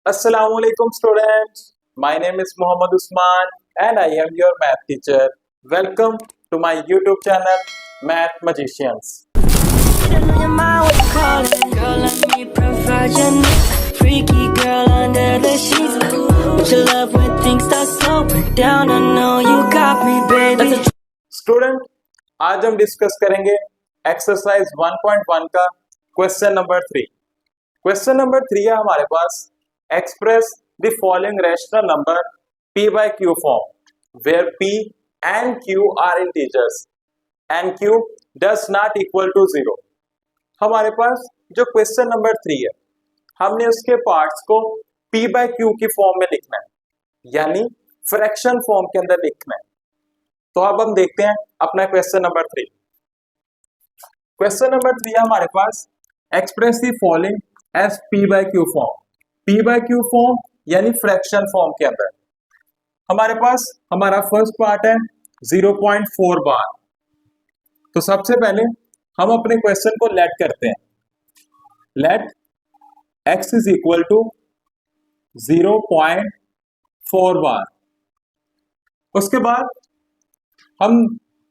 Assalamualaikum students. My name is Muhammad Usman and I am your math teacher. Welcome to my YouTube channel Math Magicians. Freaky girl under the sheets. But your love when things start slowing down. I know you got me, baby. Student, आज हम discuss करेंगे exercise 1.1 का question number 3. Question number 3 है हमारे पास express the following rational number p by q form where p and q are integers and q does not equal to 0. हमारे पास जो question number 3 है हमने उसके पार्ट्स को p by q की फॉर्म में लिखना है यानी फ्रैक्शन फॉर्म के अंदर लिखना है. तो अब हम देखते हैं अपना क्वेश्चन नंबर 3. क्वेश्चन नंबर 3 हमारे पास express the following as p by q form. p by q form यानी फ्रैक्शन फॉर्म के अंदर हमारे पास हमारा फर्स्ट पार्ट है 0.4 बार. तो सबसे पहले हम अपने क्वेश्चन को लेट करते हैं. Let x is equal to 0.4 bar. उसके बाद हम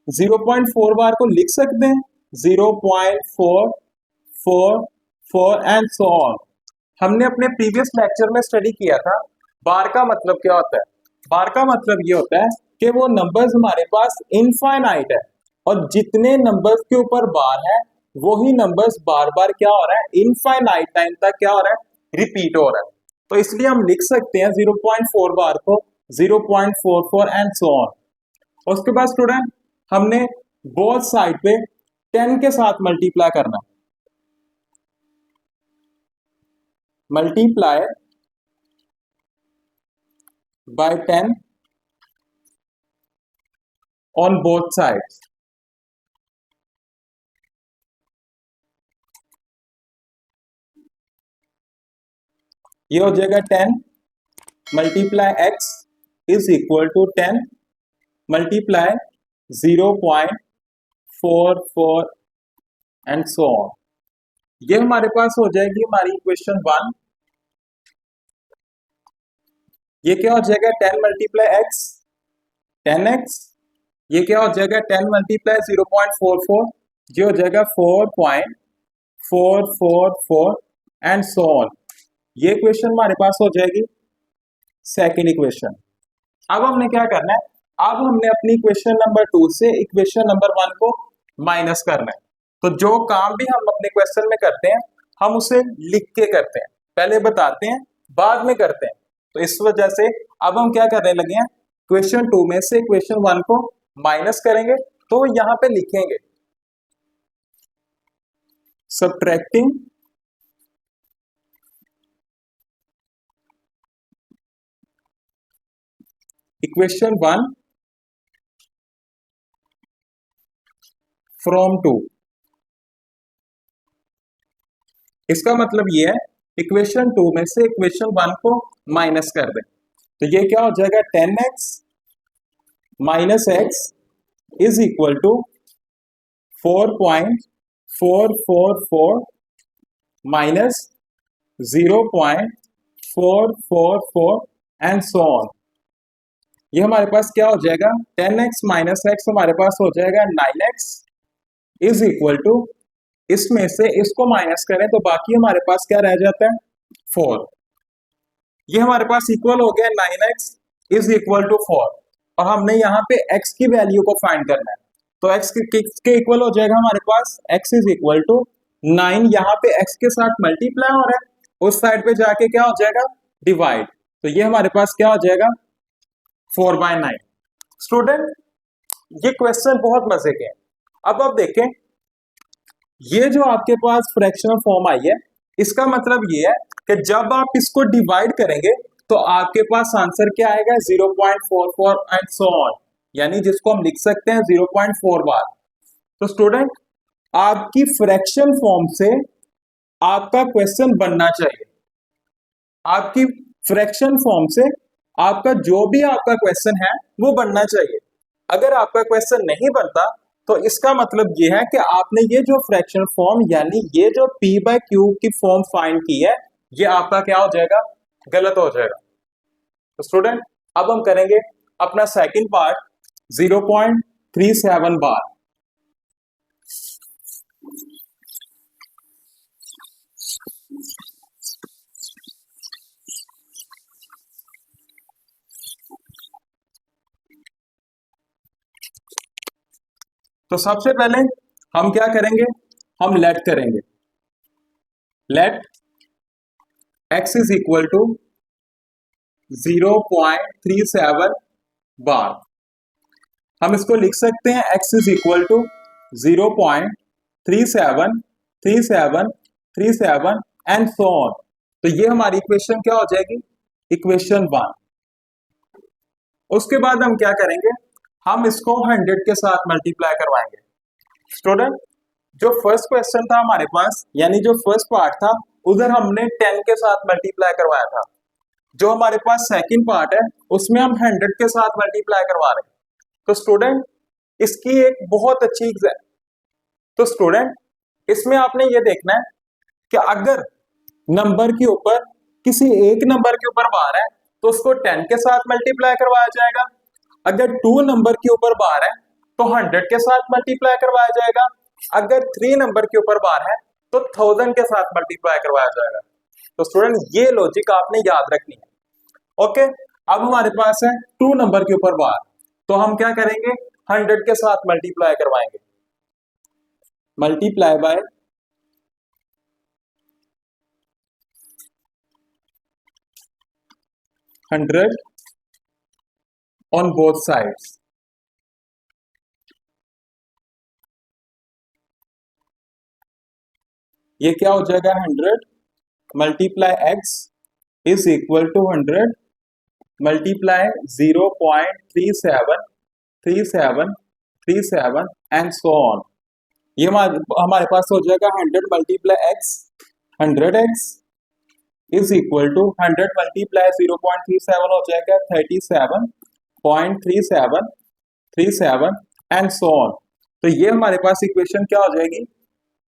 0.4 बार को लिख सकते हैं 0.4 4 4 एंड सो ऑन. हमने अपने प्रीवियस लेक्चर में स्टडी किया था बार का मतलब क्या होता है. बार का मतलब ये होता है कि वो नंबर्स हमारे पास इनफाइनाइट है और जितने नंबर्स के ऊपर बार है वही नंबर्स बार बार क्या हो रहा है इनफाइनाइट टाइम तक क्या हो रहा है रिपीट हो रहा है. तो इसलिए हम लिख सकते हैं 0.4 बार को 0.44 एंड सो ऑन. उसके बाद स्टूडेंट हमने बोथ साइड पे 10 के साथ मल्टीप्लाई करना. Multiply by 10 on both sides. ये हो जाएगा 10 multiply x is equal to 10 multiply 0.44 and so on. ये हमारे पास हो जाएगी हमारी इक्वेशन 1. ये क्या हो जाएगा 10 मल्टीप्लाई x 10x. ये क्या हो जाएगा 10 मल्टीप्लाई 0.44 ये हो जाएगा 4.444 एंड सो ऑन. ये इक्वेशन हमारे पास हो जाएगी सेकेंड इक्वेशन. अब हमने क्या करना है, अब हमने अपनी इक्वेशन नंबर 2 से इक्वेशन नंबर 1 को माइनस करना है. तो जो काम भी हम अपने क्वेश्चन में करते हैं हम उसे लिख के करते हैं, पहले बताते हैं बाद में करते हैं. तो इस वजह से अब हम क्या करने लगे हैं, क्वेश्चन 2 में से क्वेश्चन 1 को माइनस करेंगे. तो यहां पे लिखेंगे सबट्रैक्टिंग इक्वेशन 1 फ्रॉम 2. इसका मतलब ये है इक्वेशन 2 में से इक्वेशन 1 को माइनस कर दें. तो ये क्या हो जाएगा 10x minus x is equal to 4.444 minus 0.444 and so on. ये हमारे पास क्या हो जाएगा 10x माइनस x हमारे पास हो जाएगा 9x इज इक्वल टू इसमें से इसको माइनस करें तो बाकी हमारे पास क्या रह जाता है 4. ये हमारे पास इक्वल हो गया 9x इज इक्वल टू 4 और हमने यहाँ पे x की वैल्यू को फाइंड करना है. तो x के इक्वल हो जाएगा हमारे पास x इज इक्वल टू 9. यहाँ पे x के साथ मल्टीप्लाई हो रहा है, उस साइड पे जाके क्या हो जाएगा डिवाइड. तो ये हमारे पास क्या हो जाएगा 4/9. स्टूडेंट ये क्वेश्चन बहुत मजे के हैं. अब आप देखें ये जो आपके पास फ्रैक्शनल फॉर्म आई है इसका मतलब ये है कि जब आप इसको डिवाइड करेंगे तो आपके पास आंसर क्या आएगा 0.44 एंड सो ऑन, यानी जिसको हम लिख सकते हैं 0.4 बार. तो स्टूडेंट आपकी फ्रैक्शन फॉर्म से आपका क्वेश्चन बनना चाहिए. आपकी फ्रैक्शन फॉर्म से आपका जो भी आपका क्वेश्चन है वो बनना चाहिए. अगर आपका क्वेश्चन नहीं बनता तो इसका मतलब ये है कि आपने ये जो फ्रैक्शन फॉर्म यानी ये जो p by q की फॉर्म फाइंड की है ये आपका क्या हो जाएगा गलत हो जाएगा। तो स्टूडेंट अब हम करेंगे अपना सेकंड पार्ट 0.37 बार। तो सबसे पहले हम क्या करेंगे, हम लेट करेंगे। Let x is equal to 0.37 bar. हम इसको लिख सकते हैं x is equal to 0.373737 and so on. तो ये हमारी इक्वेशन क्या हो जाएगी, इक्वेशन 1। उसके बाद हम क्या करेंगे, हम इसको 100 के साथ मल्टीप्लाई करवाएंगे। स्टूडेंट जो फर्स्ट क्वेश्चन था हमारे पास, यानी जो फर्स्ट पार्ट था, उधर हमने 10 के साथ मल्टीप्लाई करवाया था। जो हमारे पास सेकंड पार्ट है उसमें हम 100 के साथ मल्टीप्लाई करवा रहे हैं। तो स्टूडेंट इसकी एक बहुत अच्छी तो स्टूडेंट इसमें आपने ये देखना है कि अगर नंबर के ऊपर किसी एक नंबर के ऊपर बार है तो उसको 10 के साथ मल्टीप्लाई करवाया जाएगा। अगर 2 नंबर के ऊपर बार है तो 100 के साथ मल्टीप्लाई करवाया जाएगा। अगर 3 नंबर के ऊपर बार है तो 1000 के साथ मल्टीप्लाई करवाया जाएगा। तो स्टूडेंट ये लॉजिक आपने याद रखनी है। ओके, अब हमारे पास है 2 नंबर के ऊपर बार, तो हम क्या करेंगे, 100 के साथ मल्टीप्लाई करवाएंगे। Multiply by 100 on both sides. ये क्या हो जाएगा, 100 multiply x is equal to 100 multiply 0.373737 and so on. ये हमारे पास हो जाएगा 100 multiply x, 100x is equal to 100 multiply 0.37 हो जाएगा 37.3737 एंड सो ऑन। तो ये हमारे पास इक्वेशन क्या हो जाएगी,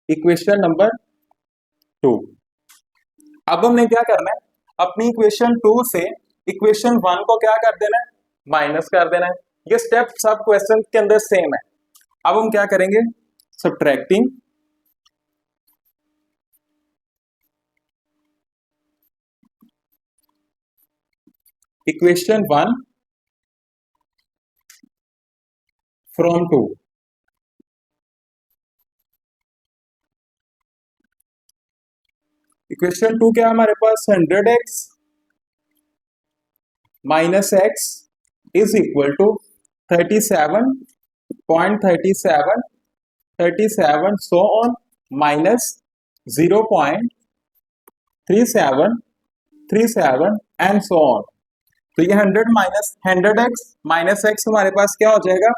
इक्वेशन नंबर 2। अब हमने क्या करना है, अपनी इक्वेशन 2 से इक्वेशन 1 को क्या कर देना है, माइनस कर देना है। ये स्टेप सब क्वेश्चन के अंदर सेम है। अब हम क्या करेंगे, सब्ट्रैक्टिंग इक्वेशन 1 फ्रॉम 2। इक्वेशन 2 क्या है हमारे पास, 100x minus x is equal to 37.3737 so on minus 0.3737 and so on. तो ये 100 माइनस 100x माइनस x हमारे पास क्या हो जाएगा,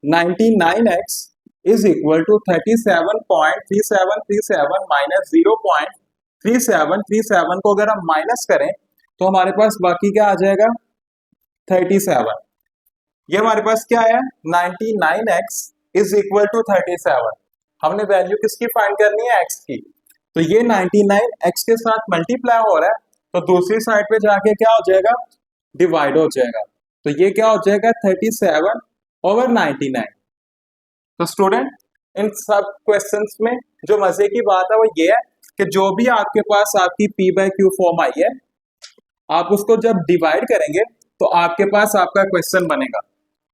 99x is equal to 37.3737 minus 0.3737 को अगर हम माइनस करें तो हमारे पास बाकी क्या आ जाएगा, 37। ये हमारे पास क्या है, 99x इज इक्वल टू 37। हमने वैल्यू किसकी फाइंड करनी है, x की। तो ये 99x के साथ मल्टीप्लाई हो रहा है, तो दूसरी साइड पे जाके क्या हो जाएगा, डिवाइड हो जाएगा। तो ये क्या हो जाएगा, 37/99। तो स्टूडेंट इन सब क्वेश्चंस में जो मजे की बात है वो ये है कि जो भी आपके पास आपकी p/q फॉर्म आई है, आप उसको जब डिवाइड करेंगे तो आपके पास आपका क्वेश्चन बनेगा।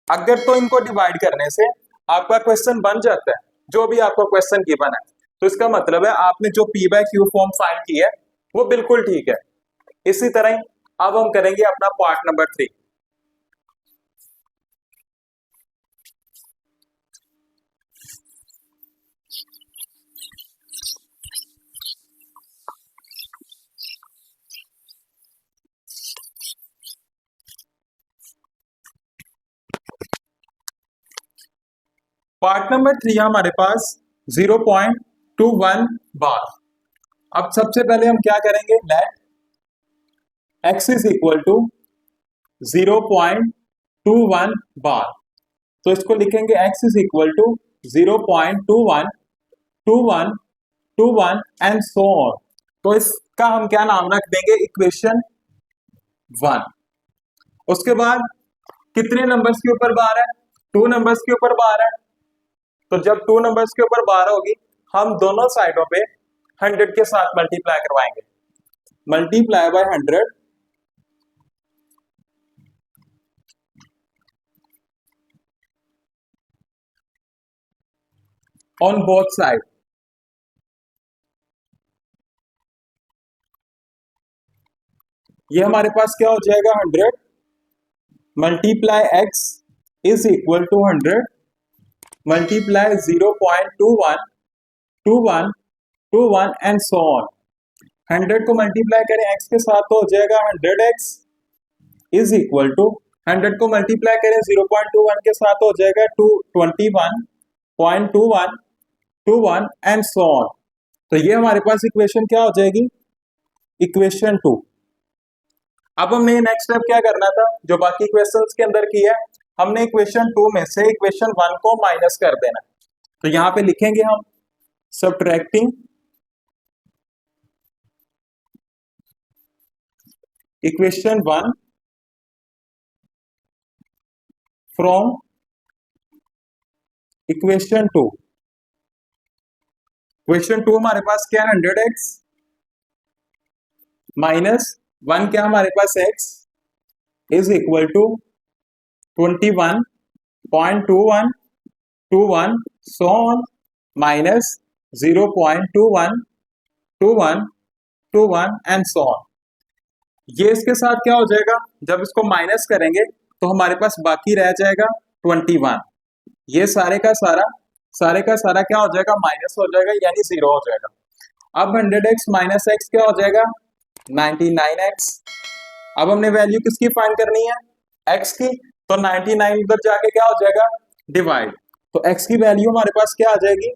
अगर तो इनको डिवाइड करने से आपका क्वेश्चन बन जाता है, जो भी आपका क्वेश्चन गिवन है, तो इसका मतलब है आपने जो p/q फॉर्म फाइंड की है वो बिल्कुल ठीक है। इसी तरह ही अब हम करेंगे अपना पार्ट नंबर 3। पार्ट नंबर 3 हमारे पास 0.21 बार। अब सबसे पहले हम क्या करेंगे, let x is equal to 0.21 bar. तो इसको लिखेंगे x is equal to 0.212121 and so on. तो इसका हम क्या नाम रख देंगे, इक्वेशन 1। उसके बाद कितने नंबर्स के ऊपर बार है? 2 नंबर्स के ऊपर बार है। तो जब 2 नंबर्स के ऊपर बार होगी, हम दोनों साइडों पे 100 के साथ मल्टीप्लाई करवाएंगे। Multiply by 100 on both side. ये हमारे पास क्या हो जाएगा? 100 multiply x is equal to 100 multiply 0.21 21 21 and so on. 100 को मल्टीप्लाई करें x के साथ तो हो जाएगा 100x इज इक्वल टू 100 को मल्टीप्लाई करें 0.21 के साथ हो जाएगा 21.21 21 एंड सो ऑन। तो ये हमारे पास इक्वेशन क्या हो जाएगी? इक्वेशन 2। अब हमने नेक्स्ट स्टेप क्या करना था, जो बाकी क्वेश्चंस के अंदर किया है, हमने इक्वेशन 2 में से इक्वेशन 1 को माइनस कर देना। तो यहां पे लिखेंगे हम subtracting equation 1 from equation 2। Equation 2 हमारे पास क्या है? 100x माइनस 1 क्या हमारे पास x is equal to 21.21 21 so on minus 0.21 21 21 and so on. ये इसके साथ क्या हो जाएगा? जब इसको माइनस करेंगे तो हमारे पास बाकी रह जाएगा 21। ये सारे का सारा क्या हो जाएगा? माइनस हो जाएगा, यानी 0 हो जाएगा। अब 100x माइनस x क्या हो जाएगा? 99x। अब हमने वैल्यू किसकी फाइंड करनी है? x की। तो 99 उधर जाके क्या हो जाएगा? डिवाइड। तो x की वैल्यू हमारे पास क्या आ जाएगी?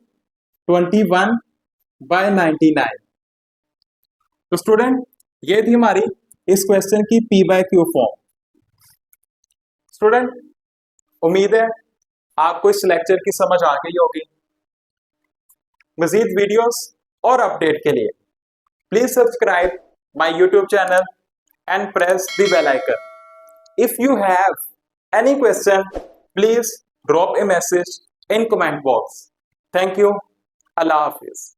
21/99। तो स्टूडेंट, ये थी हमारी इस क्वेश्चन की P/Q फॉर्म। स्टूडेंट, उम्मीद है आपको इस लेक्चर की समझ आ गई होगी। मजीद वीडियोस और अपडेट के लिए please subscribe my YouTube channel and press the bell icon. If you have any question, please drop a message in comment box. Thank you. Allah Hafiz.